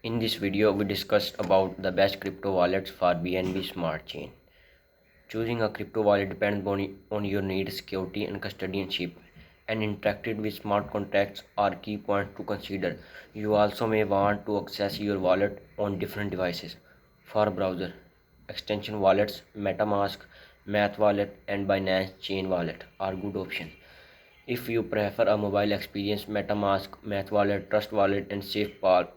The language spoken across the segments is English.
In this video, we discussed about the best crypto wallets for BNB Smart Chain. Choosing a crypto wallet depends on your needs, security, and custodianship, and interacted with smart contracts are key points to consider. You also may want to access your wallet on different devices. For browser extension wallets, Metamask, Math Wallet, and Binance Chain Wallet are good options. If you prefer a mobile experience, Metamask, Math Wallet, Trust Wallet, and SafePal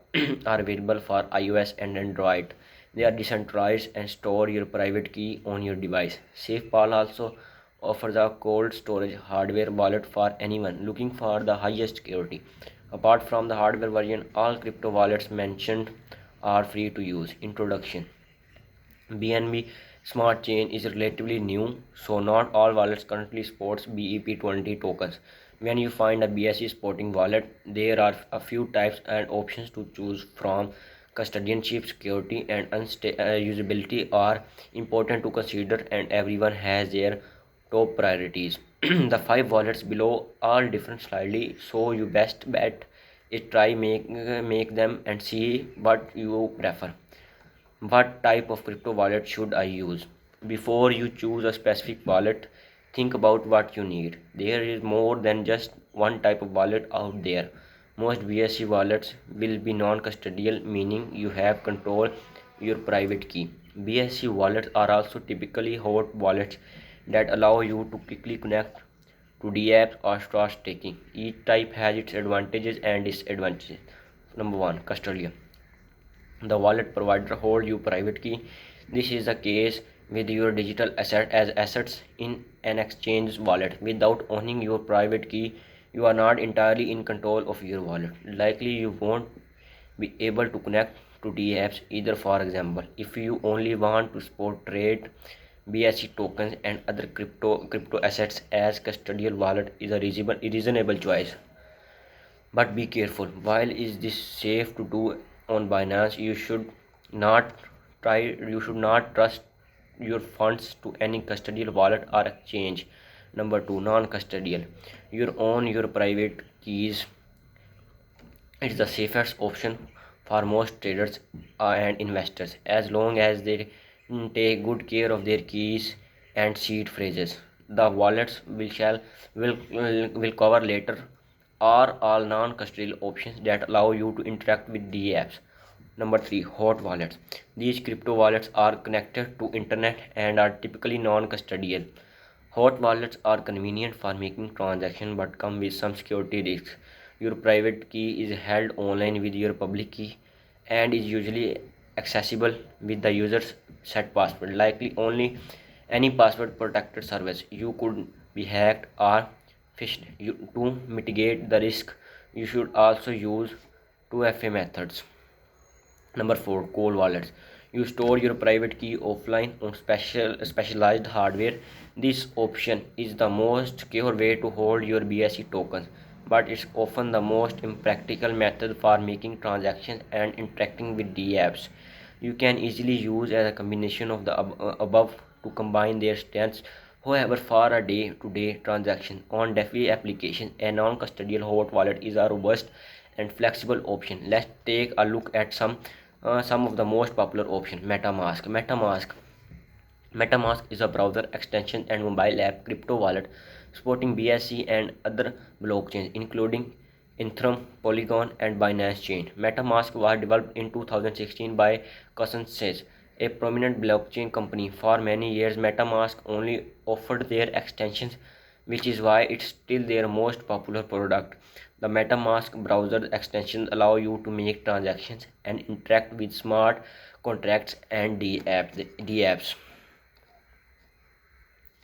are available for iOS and Android. They are decentralized and store your private key on your device. SafePal also offers a cold storage hardware wallet for anyone looking for the highest security. Apart from the hardware version, all crypto wallets mentioned are free to use. Introduction: BNB Smart Chain is relatively new, so not all wallets currently sports BEP20 tokens. When you find a BSC supporting wallet, there are a few types and options to choose from. Custodianship, security, and usability are important to consider, and everyone has their top priorities. The five wallets below all different slightly, so you best bet is try make them and see what you prefer. What type of crypto wallet should I use? Before you choose a specific wallet, think about what you need. There is more than just one type of wallet out there. Most BSC wallets will be non-custodial, meaning you have control your private key. BSC wallets are also typically hot wallets that allow you to quickly connect to dApps or start staking. Each type has its advantages and disadvantages. Number one, custodian. The wallet provider holds your private key. This is the case with your digital assets in an exchange wallet. Without owning your private key, you are not entirely in control of your wallet. Likely you won't be able to connect to DApps either. For example, if you only want to support trade BSC tokens and other crypto assets, as custodial wallet is a reasonable choice. But be careful. While is this safe to do on Binance, not you should not trust your funds to any custodial wallet or exchange. Number two, non-custodial. You own your private keys. It's the safest option for most traders and investors, as long as they take good care of their keys and seed phrases. The wallets will cover later are all non-custodial options that allow you to interact with the apps. Number three, hot wallets. These crypto wallets are connected to internet and are typically non-custodial. Hot wallets are convenient for making transactions but come with some security risks. Your private key is held online with your public key and is usually accessible with the user's set password. Likely only any password protected service. You could be hacked or phished. To mitigate the risk, you should also use 2FA methods. Number four, cold wallets. You store your private key offline on specialized hardware. This option is the most secure way to hold your BSC tokens, but it's often the most impractical method for making transactions and interacting with the apps. You can easily use as a combination of the above to combine their strengths. However, for a day-to-day transaction on DeFi applications, a non-custodial hot wallet is a robust and flexible option. Let's take a look at some of the most popular options. Metamask is a browser extension and mobile app crypto wallet supporting BSC and other blockchains, including Ethereum, Polygon, and Binance Chain. Metamask was developed in 2016 by Custodian, a prominent blockchain company. For many years, Metamask only offered their extensions, which is why it's still their most popular product. The Metamask browser extensions allow you to make transactions and interact with smart contracts and DApps.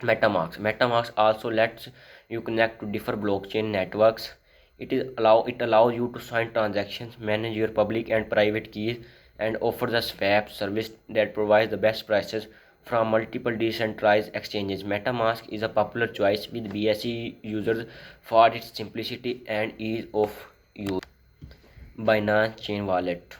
Metamask also lets you connect to different blockchain networks. It allows you to sign transactions, manage your public and private keys, and offers a swap service that provides the best prices from multiple decentralized exchanges. Metamask is a popular choice with BSC users for its simplicity and ease of use. Binance Chain Wallet.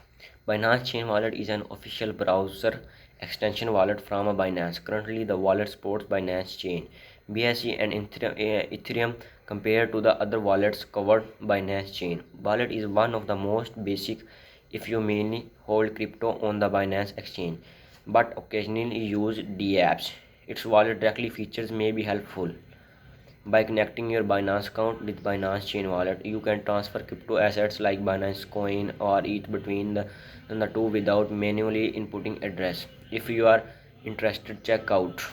Binance Chain Wallet is an official browser extension wallet from Binance. Currently, the wallet supports Binance Chain, BSC, and Ethereum compared to the other wallets covered by Binance Chain. Wallet is one of the most basic if you mainly hold crypto on the Binance exchange, but occasionally use dApps. Its wallet directly features may be helpful. By connecting your Binance account with Binance Chain Wallet, you can transfer crypto assets like Binance Coin or ETH between the two without manually inputting address. If you are interested, check out